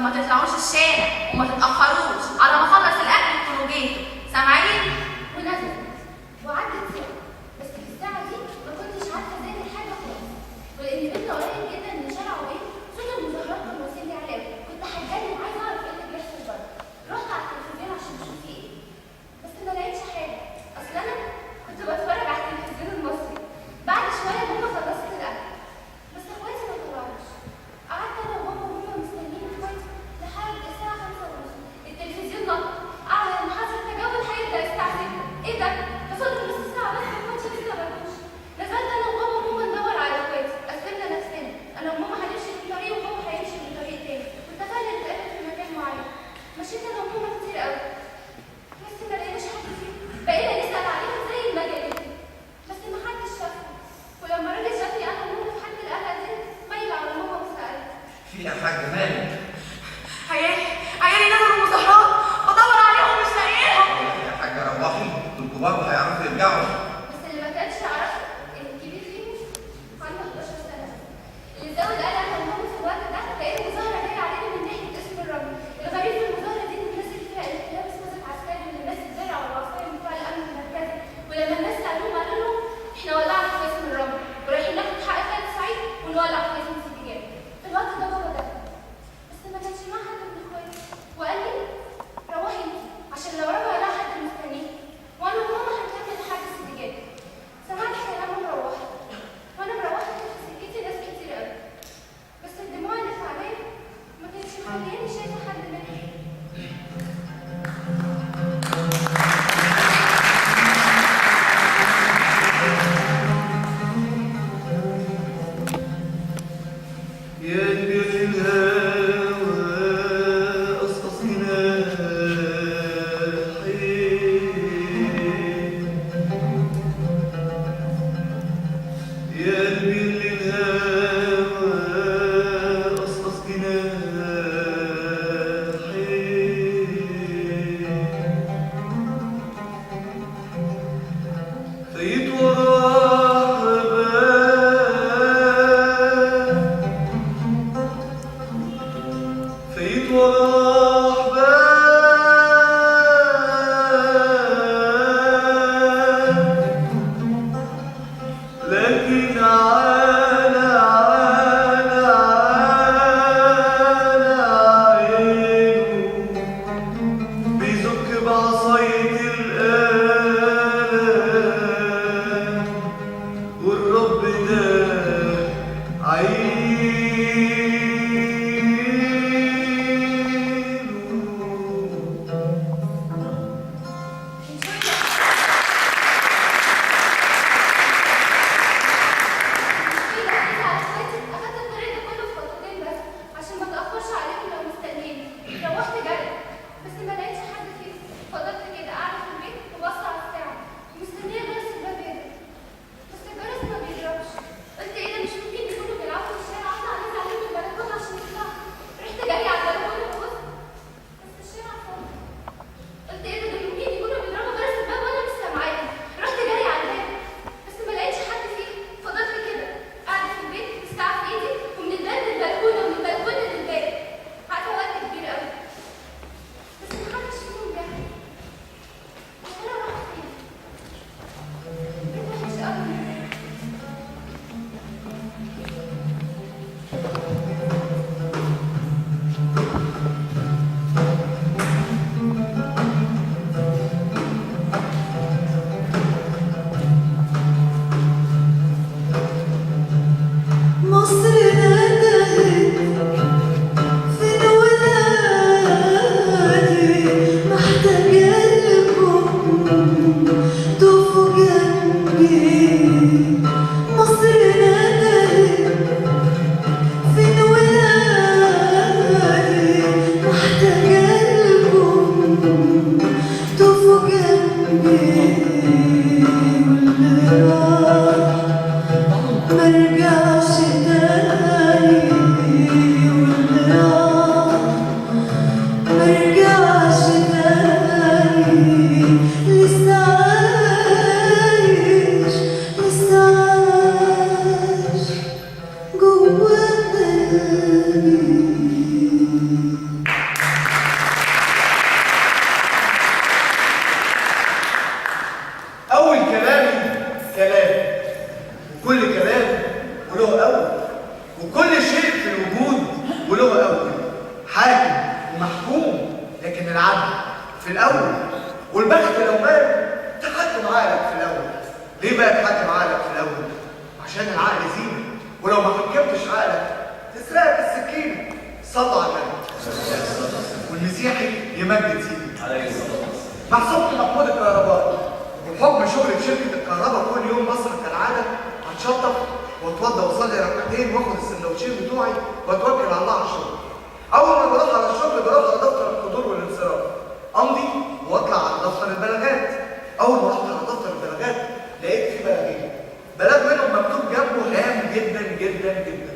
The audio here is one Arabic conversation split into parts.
وما تطلعوش الشارع وما تتأخروش على ما اخلص الأكل تكونوا جيتوا، سامعين؟ ونزلت وعدت ساعة، بس في الساعة دي ما كنتش عارفة أذاكر حاجة خالص، ولأن بيتنا قريب جدا من شارع وين صوت المظاهرات كان واصل لي على الأول، كنت هتجنن عايزة أعرف إيه اللي بيحصل بره. رحت على التلفزيون عشان أشوف فيه إيه، بس ما لقيتش حاجة، أصل أنا كنت بتفرج على التلفزيون المصري. بعد شوية ماما خلصت الأكل، بس إخواتي ما طلعوش. قعدت أنا وماما وهما مستنيين إخواتي لحد الساعة 5:30. التلفزيون نط، أعلى المحاضرة التجول هيبدأ الساعة 6. إيه ده؟ ده فاضل نص ساعة بس إخواتي لسه ما جوش. نزلت أنا وماما وهما ندور على إخواتي، قسمنا نفسنا، أنا وماما هنمشي في طريق وهو هيمشي في طريق تاني، واتفقنا نتقابل في مكان معين. مشيت أنا وماما كتير أوي، بس ما لقيناش حد فيهم. بقينا نسأل عليهم زي المجانين، بس ما حدش شافهم. ولما الراجل شافني أنا وماما في حد القلعة دي، مايلة على ماما وسألت: في يا حاج مالك؟ عيالي نزلوا المظاهرات، بدور عليهم مش لاقيهم. يا حاجة روحي، الكبار هيعرفوا يرجعوا. بس اللي ما كانش يعرفه إن الكبير فيهم عنده 11 سنة. اللي زود قال أنا وماما في الوقت ده لقيت مظاهرة جاية علينا من ناحية اسم الرمل. الغريب في المظاهرة دي إن الناس اللي فيها لابس مسك عسكري واللي ماسك الدرع والعصاية بتوع الأمن المركزي، ولما الناس سألوهم قالوا لهم: إحنا ولعنا في اسم الرمل ورايحين ناخد حق خالد سعيد ونولع في اسم سيدي. في الوقت ده بابا دخل، بس ما كانش معاه حد من إخواتي، وقال لي: روحي انتي عشان لو رجع يلاقي حد مستنيه، وانا وماما هنكمل لحد سيدي. سمعت كلامهم وروحت، وانا مروحه كانت في سكتي ناس كتير قوي، بس الدموع اللي في عينيا ما كانتش مخلياني شايفه حد منهم. يا كبير الهوى قصقصنا حين، يا كبير الهوى قصقصنا حين، فايت وراه فايت وراه أحباب، لكن عانى عينه بيزك بعصاية الآلام، والرب ده عينه. أخدت الطريق ده كله في خطوتين بس عشان ما تأخرش عليكم لو مستنيين. روحت جري، بس ما لقيتش حد فيهم. فضلت كده قاعدة في البيت وبص على الساعة ومستنية جرس الباب يضرب، بس الجرس ما بيضربش. قلت إيه ده، مش ممكن يكونوا بيلعبوا في الشارع. أطلع أنزل عليهم من البلكونة عشان يطلعوا. رحت جري على البلكونة وبص، بس الشارع فاضي. قلت إيه ده، ممكن يكونوا بيضربوا جرس الباب وأنا مش سامعاهم. رحت جري على الباب، بس ما لقيتش حد فيهم. فضلت كده قاعدة في البيت الساعة في إيدي، ومن الباب للبلكونة ومن البلكونة للباب. قعدت وقت كبير قوي، بس محدش فيهم جه. أنا رايحة فين؟ بيت وحش قوي. مصر ندهت فين ولادي، محتاجة لكم تقفوا جنبي. مصر ندهت فين كلام وله أول، وكل شيء في الوجود وله أول، حاكم ومحكوم، لكن العدل في الأول. والبخت لو مات تحكم عقلك في الأول. ليه بقى تحكم عقلك في الأول؟ عشان العقل زينة، ولو ما حكمتش عقلك تسرقك السكينة. صلوا على النبي. والمسيحي يمجد سيدي عليه الصلاة والسلام. محسوب محمود الكهربائي، وبحكم شغلي في شركة الكهرباء كل يوم بصحى كالعادة أتشطف وأتوضى وأصلي ركعتين وآخد السندوتشين بتوعي وأتوكل على الله على الشغل. أول ما بروح على الشغل بروح على دفتر الحضور والانصراف، أمضي وأطلع على دفتر البلاغات. أول ما رحت على دفتر البلاغات لقيت في بلاغين، بلاغ منهم مكتوب جنبه هام جدا جدا جدا.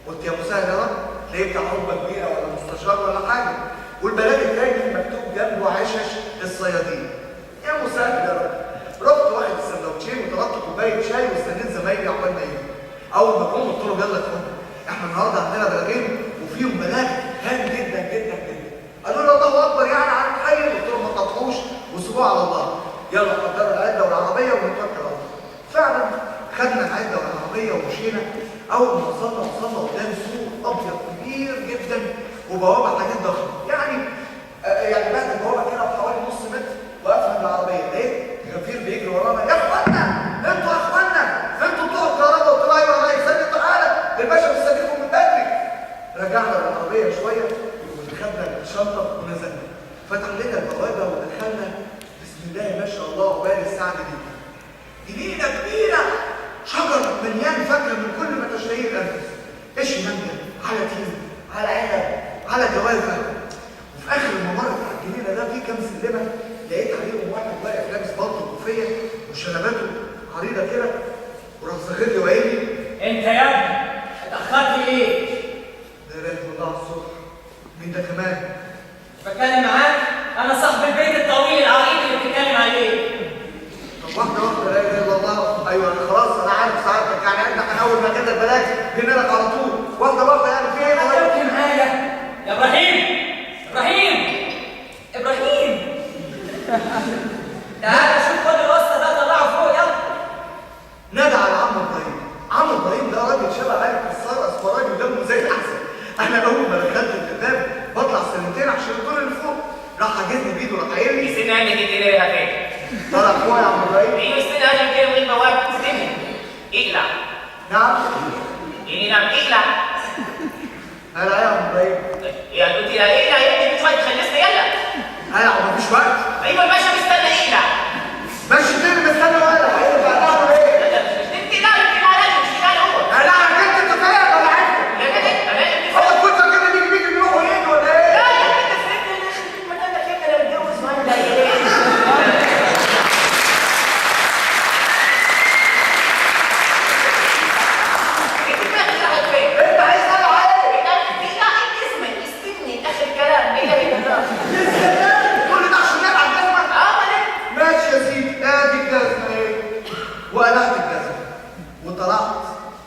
قلت يا مسهل يا رب، تلاقيه بتاع رتبة كبيرة ولا مستشار ولا حاجة. والبلاغ التاني مكتوب جنبه عشش الصيادين. يا مسهل يا رب، رحت واخد السندوتشين وطلبت كوبايه شاي واستنيت زمايلي عقبال ما يجوا. اول ما جم قلت لهم يلا يا اخوانا، احنا النهارده عندنا بلاغين وفيهم بلاغ هام جدا جدا جدا. قالوا لي الله اكبر يعني هنتحيل. قلت لهم ما تطلعوش وسيبوها على الله، يلا قدروا العده والعربيه ونتوكل على الله. فعلا خدنا العده والعربيه ومشينا. اول ما وصلنا قدام سوق ابيض كبير جدا وبوابه حديد ضخمه، يعني بعد البوابه كده بحوالي نص متر. وقفنا العربيه لقيت غفير بيجري ورانا، يا اخوانا انتوا بتوع الكهرباء. قلت له ايوه يا ريس. قال لي تعالى الباشا مستنيكم من بدري. رجعنا العربيه شويه ودخلنا الشنطه ونزلنا. فتح لنا البوابه ودخلنا. بسم الله ما شاء الله وبال السعد دي. جنينه كبيره، شجر مليان فاكهه من كل ما تشتهيه الانفس، قش مانجا على تين على عنب على جوافه. وفي اخر الممر بتاع الجنينه ده في كام سلمه لقيت عليهم واحد واقف لابس بلطو وكوفيه وشنباته عريضه كده، وراح صغير لي وقايل لي انت يا ابني اتأخرت ليه؟ ده رحت الله على الصبح. مين ده كمان؟ بتكلم معاك، انا صاحب البيت الطويل العريض اللي بتتكلم عليه. طب واحده لا اله الا الله. ايوه انا خلاص انا عارف سعادتك، يعني احنا اول ما كده البلاغ جينا لك على طول. واحده يعني في ايه؟ هتبكي معايا يا ابراهيم. تعالى شوف خد الوسطى ده طلعه فوق يلا. نادى على عم ابراهيم. عم ابراهيم ده راجل شبه عيل كسار اصفراني ودمه زي العسل. انا اول ما دخلت الباب بطلع سلمتين عشان الدور اللي فوق، راح حاجزني بايده وراح قايل لي استنى عندك انت ليه يا فين؟ طلع فوق يا عم ابراهيم. ايوه استنى انا كده من البواب. استنى اقلع. نعم نعم اقلع. انا يا عم ابراهيم. يعني قلت لها اقلع يا ابني مش وقت خلصنا يلا. انا مفيش وقت. ايوه الباشا مستنى اقلع. ماشي الدنيا مستنى ولا هيرجع نعمل ايه؟ انت لا مش كده هو. انا عرفت انت فاهم ولا عارف؟ يا جدع انا هو كنت كده بيجي بيروح ويجي ولا ايه؟ لا يا ابني انت سرقت اللي خليك مكانك انت لو اتجوز وانا ايه؟ انت عايز تطلع ايه؟ استني اخر كلام ايه كل ده عشان نلعب جزمه؟ ماشي يا سيدي، ادي الجزمه ايه؟ وقلعت الجزمه وطلعت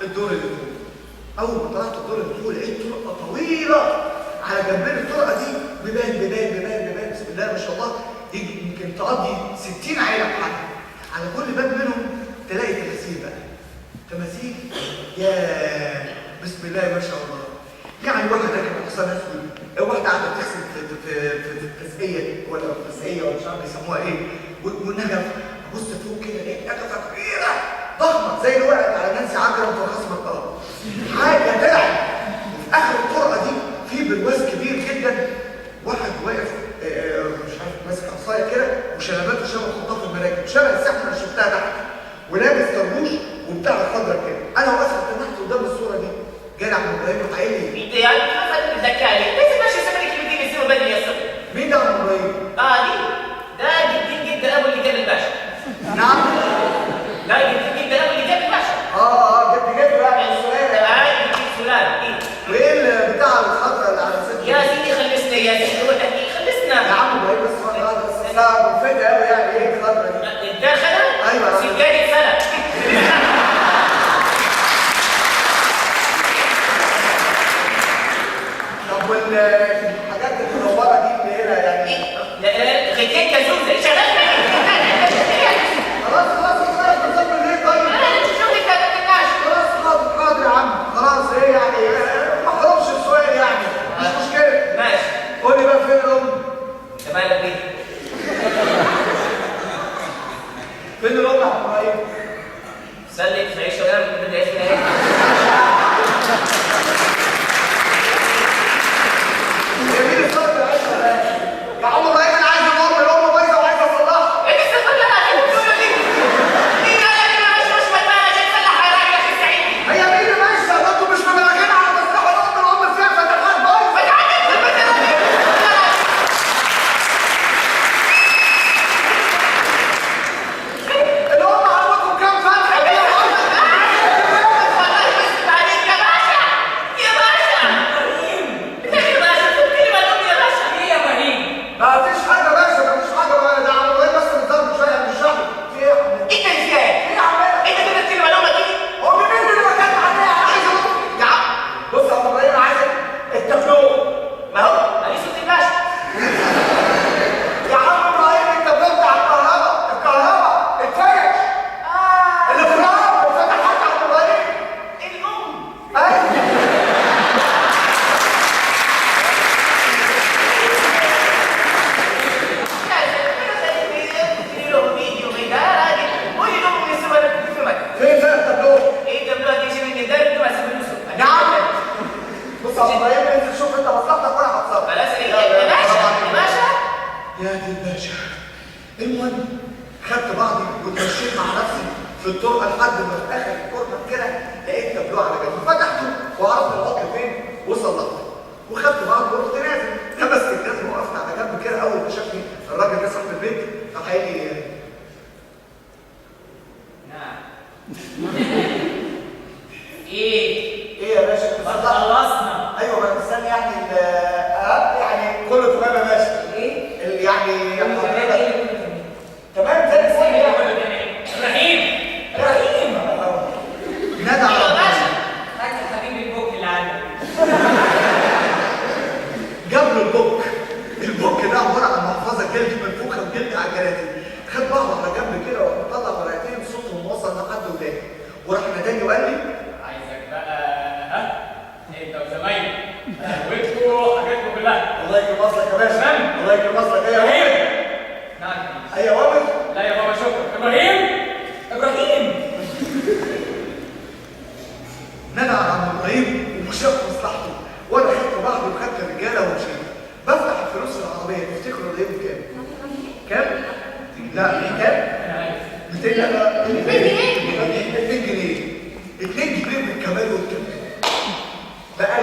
الدور اللي فوق. اول ما طلعت الدور اللي فوق لقيت طرقه طويله على جنبين الطرقه دي، بيبان بسم الله ما شاء الله يجي يمكن تقضي 60 عيله بحالها. على كل باب منهم تلاقي تماثيل بقى. تماثيل يا بسم الله ما شاء الله. يعني واحد راكب حصان اسود، واحده قاعده بتغسل في التسقيه ولا مش عارف بيسموها ايه، والنجف. ابص فوق كده لقيت نجفه كبيره ضخمه زي اللي وقعت على نانسي عجرم في خصم الارض. حاجه تلعب. وفي اخر الطرقه دي في برواز كبير جدا، واحد واقف مش عارف ماسك عصايه كده وشنباته شبه خطاف المراكب، شبه السحنه اللي شفتها تحت، ولابس طربوش وبتاع خضرا كده. انا واقف تحت قدام الصوره دي، جاي عم ابراهيم وقايل لي انت يعني ما فاتك بتذكرني لازم ماشي سمك اللي بتيجي يصيروا بدري يا صبي. مين ده عم ابراهيم؟ دي ده جد ابو اللي جاب الباشا. نعم؟ لا جد ابو اللي جاب الباشا. جد يعني السؤال. جد سلالة ايه؟ وايه البتاع الخضراء اللي على صدري؟ يا سيدي خلصنا يا سيدي هو تحقيق خلصنا. يا عم ابراهيم بس واحده واحده بس لا مفيده قوي يعني ايه الخضراء دي؟ الداخله؟ ايوه سجادة فلك. طب والحاجات المدوره دي اللي هنا يعني غيتين كازوزة شغال خلاص بالظبط ليه طيب؟ انا شغلي كده ما تناش. خلاص ايه يا باشا؟ ما خلصنا. ايوه ما مستني يعني يعني كله تمام يا باشا. ايه؟ يعني كله تمام. ايه اللي كله تمام؟ تمام زي الفل ايه يعني. كله تمام؟ ابراهيم نادى على ابراهيم. هات يا حبيبي البوك اللي عندك. جاب له البوك ده عباره عن محفظه جلد منفوخه بجلد عجلاتي. خد بعضه على جنب كده وطلع ورقتين صوتهم وصل لحد وداني، وراح ناداني وقال لي عايزك بقى انت وزمايلك وانتوا حاجاتكم كلها. الله يكرم اصلك يا باشا. تمام. الله يكرم اصلك. ايه يا ابراهيم. بابا؟ نعم. ايه يا بابا؟ لا يا بابا شكرا. ابراهيم. نادى على عم ابراهيم وشاف مصلحته، وانا خدت بعضي وخدت الرجاله ومشيت. بفتح الفلوس العربيه، تفتكروا ده بكام؟ كام؟ لا كام؟ انا عارف. 200 لا 2 جنيه؟ 2 جنيه 2 جنيه بالكمال والتمام. بقى